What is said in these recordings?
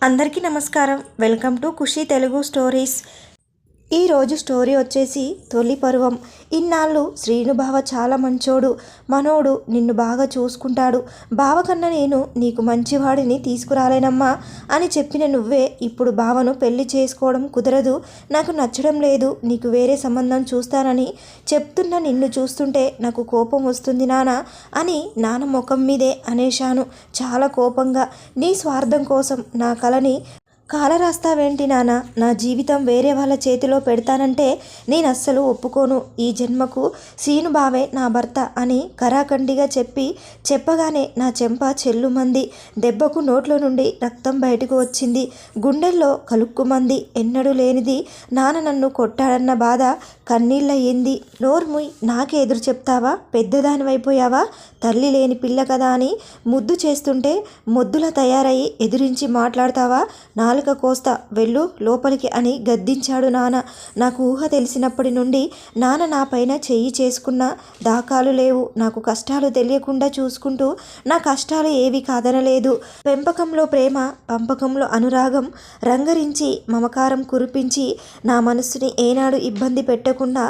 అందరికీ నమస్కారం. Welcome to Khushi Telugu stories. ఈరోజు స్టోరీ వచ్చేసి తొలి పర్వం. ఇన్నాళ్ళు శ్రీను బావ చాలా మంచోడు, మనోడు, నిన్ను బాగా చూసుకుంటాడు. బావ కన్నా నేను నీకు మంచివాడిని తీసుకురాలేనమ్మా అని చెప్పిన నువ్వే ఇప్పుడు బావను పెళ్లి చేసుకోవడం కుదరదు, నాకు నచ్చడం లేదు, నీకు వేరే సంబంధం చూస్తానని చెప్తున్న నిన్ను చూస్తుంటే నాకు కోపం వస్తుంది నాన్న అని నాన్న ముఖం మీదే అనేశాను చాలా కోపంగా. నీ స్వార్థం కోసం నా కలని కాలరాస్తావేంటి నాన్న? నా జీవితం వేరే వాళ్ళ చేతిలో పెడతానంటే నేను అస్సలు ఒప్పుకోను. ఈ జన్మకు శ్రీను బావే నా భర్త అని కరాఖండిగా చెప్పగానే నా చెంప చెల్లుమంది. దెబ్బకు నోట్లో నుండి రక్తం బయటకు వచ్చింది, గుండెల్లో కలుక్కుమంది. ఎన్నడూ లేనిది నాన్న నన్ను కొట్టాడన్న బాధ కన్నీళ్ళయ్యింది. నోర్ముయ్, నాకే ఎదురు చెప్తావా? పెద్దదానివైపోయావా? తల్లి లేని పిల్ల కదా అని ముద్దు చేస్తుంటే మొద్దులా తయారయ్యి ఎదురించి మాట్లాడతావా? నాలుక కోస్తా, వెళ్ళు లోపలికి అని గద్దించాడు నాన్న. నాకు ఊహ తెలిసినప్పటి నుండి నాన్న నా పైన చెయ్యి చేసుకున్న దాఖాలు లేవు. నాకు కష్టాలు తెలియకుండా చూసుకుంటూ నా కష్టాలు ఏవి కాదనలేదు. పెంపకంలో ప్రేమ, పంపకంలో అనురాగం రంగరించి మమకారం కురిపించి నా మనస్సుని ఏనాడు ఇబ్బంది పెట్టకుండా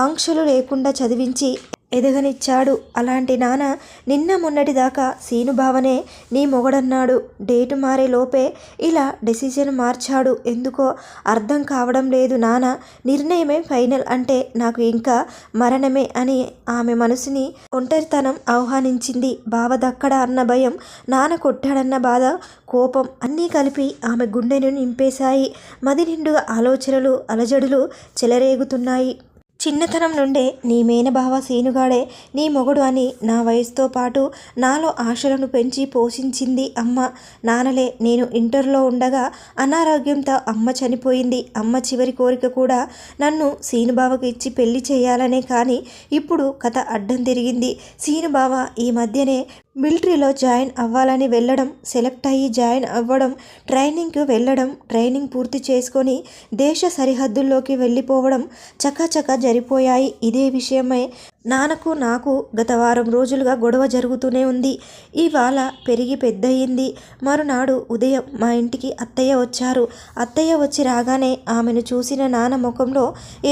ఆంక్షలు లేకుండా చదివించి ఎదగనిచ్చాడు. అలాంటి నాన్న నిన్న మొన్నటిదాకా శ్రీను బావనే నీ మొగడన్నాడు. డేటు మారే లోపే ఇలా డెసిషన్ మార్చాడు. ఎందుకో అర్థం కావడం లేదు నాన్న. నిర్ణయమే ఫైనల్ అంటే నాకు ఇంకా మరణమే అని ఆమె మనసుని ఒంటరితనం ఆహ్వానించింది. బావ దక్కడా అన్న భయం, నాన్న కొట్టాడన్న బాధ, కోపం అన్నీ కలిపి ఆమె గుండెను నింపేశాయి. మది నిండుగా ఆలోచనలు అలజడులు చెలరేగుతున్నాయి. చిన్నతనం నుండే నీ మేనబావ సీనుగాడే నీ మొగుడు అని నా వయసుతో పాటు నాలో ఆశలను పెంచి పోషించింది అమ్మ. నాన్నలే. నేను ఇంటర్లో ఉండగా అనారోగ్యంతో అమ్మ చనిపోయింది. అమ్మ చివరి కోరిక కూడా నన్ను సీనుబావకు ఇచ్చి పెళ్లి చేయాలనే. కానీ ఇప్పుడు కథ అడ్డం తిరిగింది. సీనుబావ ఈ మధ్యనే మిలిటరీలో జాయిన్ అవ్వాలని వెళ్ళడం, సెలెక్ట్ అయ్యి జాయిన్ అవ్వడం, ట్రైనింగ్కి వెళ్ళడం, ట్రైనింగ్ పూర్తి చేసుకొని దేశ సరిహద్దుల్లోకి వెళ్ళిపోవడం చకాచకా జరిపోయాయి. ఇదే విషయమై నాన్నకు నాకు గత వారం రోజులుగా గొడవ జరుగుతూనే ఉంది. ఇవాళ పెరిగి పెద్దయింది. మరునాడు ఉదయం మా ఇంటికి అత్తయ్య వచ్చారు. అత్తయ్య వచ్చి రాగానే ఆమెను చూసిన నాన్న ముఖంలో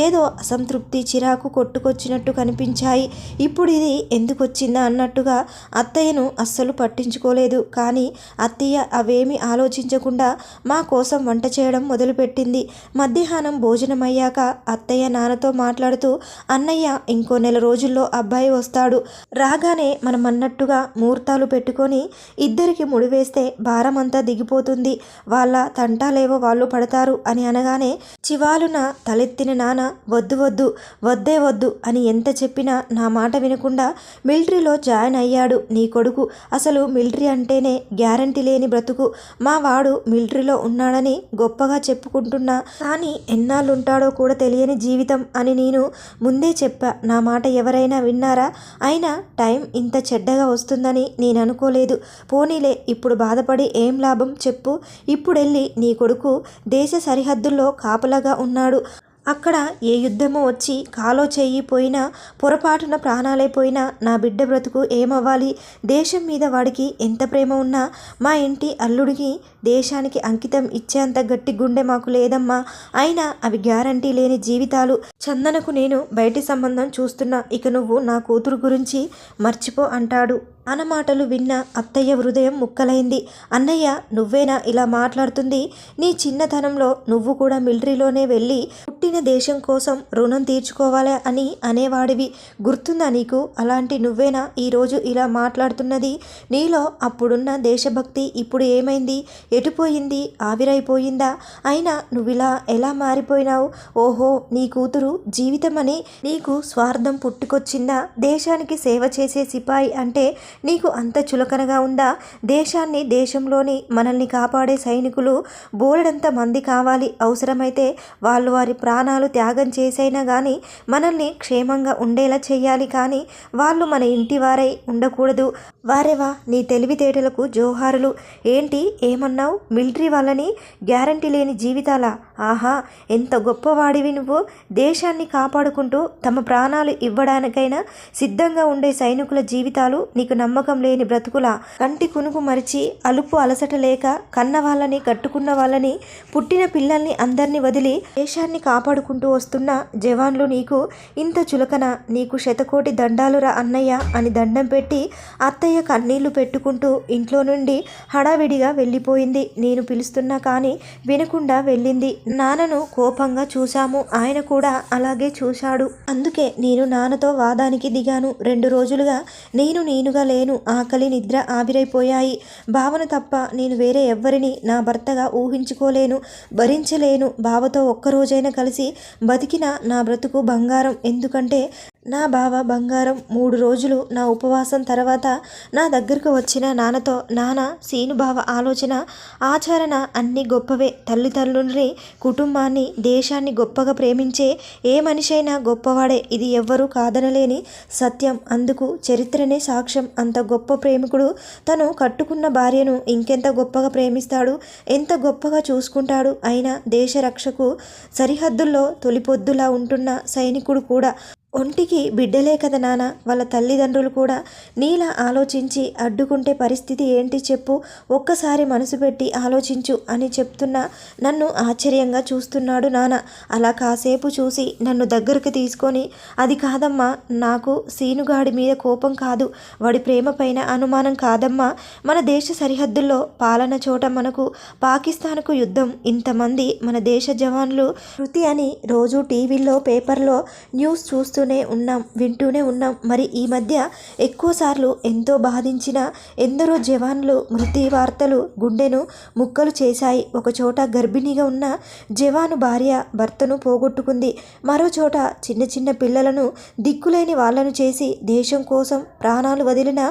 ఏదో అసంతృప్తి, చిరాకు కొట్టుకొచ్చినట్టు కనిపించాయి. ఇప్పుడు ఇది ఎందుకు వచ్చిందా అన్నట్టుగా అత్తయ్యను అస్సలు పట్టించుకోలేదు. కానీ అత్తయ్య అవేమీ ఆలోచించకుండా మా కోసం వంట చేయడం మొదలుపెట్టింది. మధ్యాహ్నం భోజనం అయ్యాక అత్తయ్య నాన్నతో మాట్లాడుతూ, అన్నయ్య ఇంకో నెల రోజుల్లో అబ్బాయి వస్తాడు, రాగానే మనం అన్నట్టుగా ముహూర్తాలు పెట్టుకొని ఇద్దరికి ముడివేస్తే భారం అంతా దిగిపోతుంది, వాళ్ళ తంటాలేవో వాళ్ళు పడతారు అని అనగానే చివాలున తలెత్తిన నాన్న, వద్దు వద్దు, వద్దే వద్దు అని ఎంత చెప్పినా నా మాట వినకుండా మిలిటరీలో జాయిన్ అయ్యాడు నీ కొడుకు. అసలు మిలిటరీ అంటేనే గ్యారంటీ లేని బ్రతుకు. మా వాడు మిలిటరీలో ఉన్నాడని గొప్పగా చెప్పుకుంటున్నా, కానీ ఎన్నాళ్ళుంటాడో కూడా తెలియని జీవితం అని నేను ముందే చెప్పా. నా మాట ఎవరైనా విన్నారా? అయినా టైం ఇంత చెడ్డగా వస్తుందని నేను అనుకోలేదు. పోనీలే, ఇప్పుడు బాధపడి ఏం లాభం చెప్పు. ఇప్పుడెళ్ళి నీ కొడుకు దేశ సరిహద్దుల్లో కాపలాగా ఉన్నాడు. అక్కడ ఏ యుద్ధమో వచ్చి కాలో చెయ్యి పోయినా, పొరపాటున ప్రాణాలే పోయినా నా బిడ్డ బ్రతుకు ఏమవ్వాలి? దేశం మీద వాడికి ఎంత ప్రేమ ఉన్నా మా ఇంటి అల్లుడికి దేశానికి అంకితం ఇచ్చేంత గట్టి గుండె మాకు లేదమ్మా. అయినా అవి గ్యారంటీ లేని జీవితాలు. చందనకు నేను బయటి సంబంధం చూస్తున్నా, ఇక నువ్వు నా కూతురు గురించి మర్చిపో అంటాడు. మాటలు విన్న అత్తయ్య హృదయం ముక్కలైంది. అన్నయ్య, నువ్వేనా ఇలా మాట్లాడుతుంది? నీ చిన్నతనంలో నువ్వు కూడా మిలిటరీలోనే వెళ్ళి పుట్టిన దేశం కోసం రుణం తీర్చుకోవాలా అని అనేవాడివి, గుర్తుందా నీకు? అలాంటి నువ్వేనా ఈరోజు ఇలా మాట్లాడుతున్నది? నీలో అప్పుడున్న దేశభక్తి ఇప్పుడు ఏమైంది? ఎటుపోయింది? ఆవిరైపోయిందా? అయినా నువ్విలా ఎలా మారిపోయినావు? ఓహో, నీ కూతురు జీవితమని నీకు స్వార్థం పుట్టుకొచ్చిందా? దేశానికి సేవ చేసే సిపాయి అంటే నీకు అంత చులకనగా ఉందా? దేశాన్ని, దేశంలోని మనల్ని కాపాడే సైనికులు బోలెడంత మంది కావాలి. అవసరమైతే వాళ్ళు వారి ప్రాణాలు త్యాగం చేసైనా కానీ మనల్ని క్షేమంగా ఉండేలా చేయాలి. కానీ వాళ్ళు మన ఇంటి వారై ఉండకూడదు. వారేవా, నీ తెలివితేటలకు జోహారులు. ఏంటి ఏమన్నావు? మిలిటరీ వాళ్ళని గ్యారంటీ లేని జీవితాలా? ఆహా, ఎంత గొప్పవాడివి నువ్వు. దేశాన్ని కాపాడుకుంటూ తమ ప్రాణాలు ఇవ్వడానికైనా సిద్ధంగా ఉండే సైనికుల జీవితాలు నీకు నమ్మకం లేని బ్రతుకులా కంటి కునుకు మరిచి అలుపు అలసట లేక కన్న వాళ్ళని కట్టుకున్న వాళ్ళని పుట్టిన పిల్లల్ని అందరినీ వదిలి దేశాన్ని కాపాడుకుంటూ వస్తున్న జవాన్లు నీకు ఇంత చులకన, నీకు శతకోటి దండాలురా అన్నయ్య అని దండం పెట్టి అత్తయ్య కన్నీళ్లు పెట్టుకుంటూ ఇంట్లో నుండి హడావిడిగా వెళ్ళిపోయింది. నేను పిలుస్తున్నా కానీ వినకుండా వెళ్ళింది. నాన్నను కోపంగా చూశాము, ఆయన కూడా అలాగే చూశాడు. అందుకే నేను నాన్నతో వాదానికి దిగాను. 2 రోజులుగా నేనుగా లేను. ఆకలి నిద్ర ఆవిరైపోయాయి. బావను తప్ప నేను వేరే ఎవ్వరిని నా భర్తగా ఊహించుకోలేను, భరించలేను. బావతో ఒక్కరోజైనా కలిసి బతికిన నా బ్రతుకు బంగారం. ఎందుకంటే నా బావ బంగారం. 3 రోజులు నా ఉపవాసం తర్వాత నా దగ్గరకు వచ్చిన నాన్నతో, నాన్న సీను బావ ఆలోచన ఆచరణ అన్నీ గొప్పవే. తల్లిదండ్రుల్ని, కుటుంబాన్ని, దేశాన్ని గొప్పగా ప్రేమించే ఏ మనిషి అయినా గొప్పవాడే. ఇది ఎవ్వరూ కాదనలేని సత్యం. అందుకు చరిత్రనే సాక్ష్యం. అంత గొప్ప ప్రేమికుడు తను కట్టుకున్న భార్యను ఇంకెంత గొప్పగా ప్రేమిస్తాడు, ఎంత గొప్పగా చూసుకుంటాడు. అయినా దేశ రక్షకు సరిహద్దుల్లో తొలిపొద్దులా ఉంటున్న సైనికుడు కూడా ఒంటికి బిడ్డలే కదా నాన్న. వాళ్ళ తల్లిదండ్రులు కూడా నీలా ఆలోచించి అడ్డుకుంటే పరిస్థితి ఏంటి చెప్పు? ఒక్కసారి మనసు పెట్టి ఆలోచించు అని చెప్తున్నా నన్ను ఆశ్చర్యంగా చూస్తున్నాడు నాన్న. అలా కాసేపు చూసి నన్ను దగ్గరకు తీసుకొని, అది కాదమ్మా, నాకు సీనుగాడి మీద కోపం కాదు, వాడి ప్రేమ పైన అనుమానం కాదమ్మా. మన దేశ సరిహద్దుల్లో పాలన చోట మనకు పాకిస్తాన్కు యుద్ధం, ఇంతమంది మన దేశ జవాన్లు మృతి అని రోజు టీవీల్లో పేపర్లో న్యూస్ వింటూనే ఉన్నాం. మరి ఈ మధ్య ఎక్కువసార్లు ఎంతో బాధించిన ఎందరో జవాన్లు మృతి వార్తలు గుండెను ముక్కలు చేశాయి. ఒకచోట గర్భిణిగా ఉన్న జవాను భార్య భర్తను పోగొట్టుకుంది. మరో చోట చిన్న చిన్న పిల్లలను దిక్కులేని వాళ్లను చేసి దేశం కోసం ప్రాణాలు వదిలిన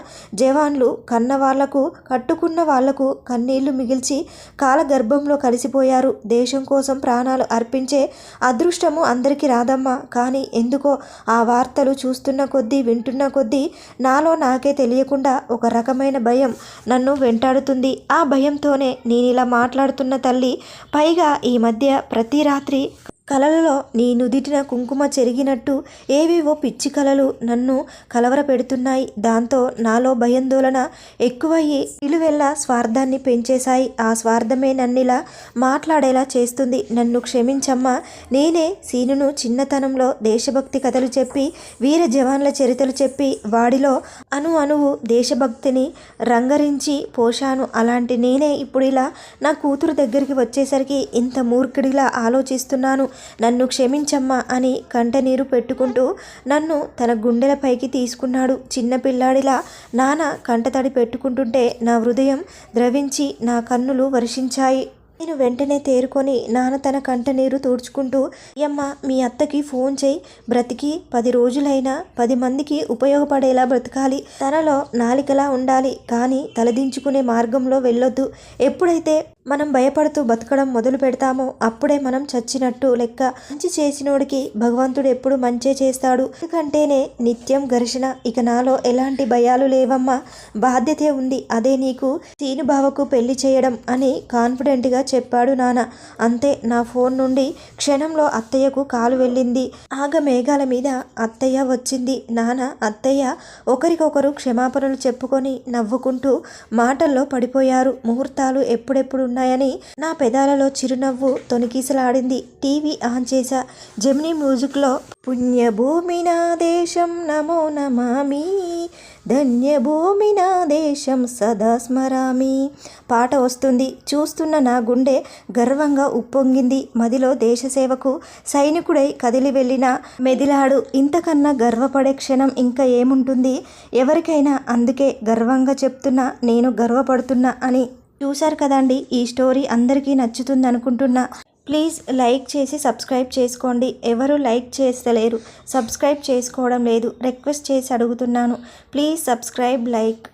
జవాన్లు కన్న వాళ్లకు, కట్టుకున్న వాళ్లకు కన్నీళ్లు మిగిల్చి కాలగర్భంలో కలిసిపోయారు. దేశం కోసం ప్రాణాలు అర్పించే అదృష్టము అందరికీ రాదమ్మా. కానీ ఎందుకో ఆ వార్తలు చూస్తున్న కొద్దీ, వింటున్న కొద్దీ నాలో నాకే తెలియకుండా ఒక రకమైన భయం నన్ను వెంటాడుతుంది. ఆ భయంతోనే నేనిలా మాట్లాడుతున్న తల్లి. పైగా ఈ మధ్య ప్రతి రాత్రి కలలలో నీ నుదిటిన కుంకుమ చెరిగినట్టు ఏవేవో పిచ్చి కలలు నన్ను కలవర పెడుతున్నాయి. దాంతో నాలో భయాందోళన ఎక్కువయ్యి నిలువెల్లా స్వార్థాన్ని పెంచేశాయి. ఆ స్వార్థమే నన్నిలా మాట్లాడేలా చేస్తుంది. నన్ను క్షమించమ్మా. నేనే సీనును చిన్నతనంలో దేశభక్తి కథలు చెప్పి, వీర జవాన్ల చరిత్రలు చెప్పి, వాడిలో అణువు దేశభక్తిని రంగరించి పోషాను. అలాంటి నేనే ఇప్పుడు ఇలా నా కూతురు దగ్గరికి వచ్చేసరికి ఇంత మూర్ఖుడిలా ఆలోచిస్తున్నాను. నన్ను క్షమించమ్మా అని కంటనీరు పెట్టుకుంటూ నన్ను తన గుండెలపైకి తీసుకున్నాడు. చిన్నపిల్లాడిలా నాన్న కంటతడి పెట్టుకుంటుంటే నా హృదయం ద్రవించి నా కన్నులు వర్షించాయి. నేను వెంటనే తేరుకొని నాన్న తన కంటనీరు తుడుచుకుంటూ, అమ్మ మీ అత్తకి ఫోన్ చేయి, బ్రతికి 10 రోజులైనా 10 మందికి ఉపయోగపడేలా బ్రతకాలి, తనలో నాలికలా ఉండాలి, కానీ తలదించుకునే మార్గంలో వెళ్ళొద్దు. ఎప్పుడైతే మనం భయపడుతూ బతకడం మొదలు పెడతామో అప్పుడే మనం చచ్చినట్టు లెక్క. మంచి చేసినోడికి భగవంతుడు ఎప్పుడు మంచే చేస్తాడు. ఎందుకంటేనే నిత్యం ఘర్షణ. ఇక నాలో ఎలాంటి భయాలు లేవమ్మా. బాధ్యతే ఉంది. అదే నీకు సీను బావకు పెళ్లి చేయడం అని కాన్ఫిడెంట్గా చెప్పాడు నాన్న. అంతే. నా ఫోన్ నుండి క్షణంలో అత్తయ్యకు కాలు వెళ్ళింది. ఆగమేఘాల మీద అత్తయ్య వచ్చింది. నాన్న అత్తయ్య ఒకరికొకరు క్షమాపణలు చెప్పుకొని నవ్వుకుంటూ మాటల్లో పడిపోయారు. ముహూర్తాలు ఎప్పుడెప్పుడు ఉన్నాయని నా పెదాలలో చిరునవ్వు తొనికీసలాడింది. టీవీ ఆన్ చేశా. జెమినీ మ్యూజిక్లో పుణ్యభూమి నా దేశం నమో నమామి, ధన్యభూమి నా దేశం సదా స్మరామి పాట వస్తుంది. చూస్తున్న నా గుండె గర్వంగా ఉప్పొంగింది. మదిలో దేశసేవకు సైనికుడై కదిలి వెళ్ళిన మెదిలాడు. ఇంతకన్నా గర్వపడే క్షణం ఇంకా ఏముంటుంది ఎవరికైనా? అందుకే గర్వంగా చెప్తున్నా, నేను గర్వపడుతున్నా అని. చూశారు కదండి, ఈ స్టోరీ అందరికీ నచ్చుతుంది అనుకుంటున్నా. ప్లీజ్ లైక్ చేసి సబ్స్క్రైబ్ చేసుకోండి. ఎవరు లైక్ చేస్తలేరు, సబ్స్క్రైబ్ చేసుకోవడం లేదు. రిక్వెస్ట్ చేసి అడుగుతున్నాను. Please subscribe, like.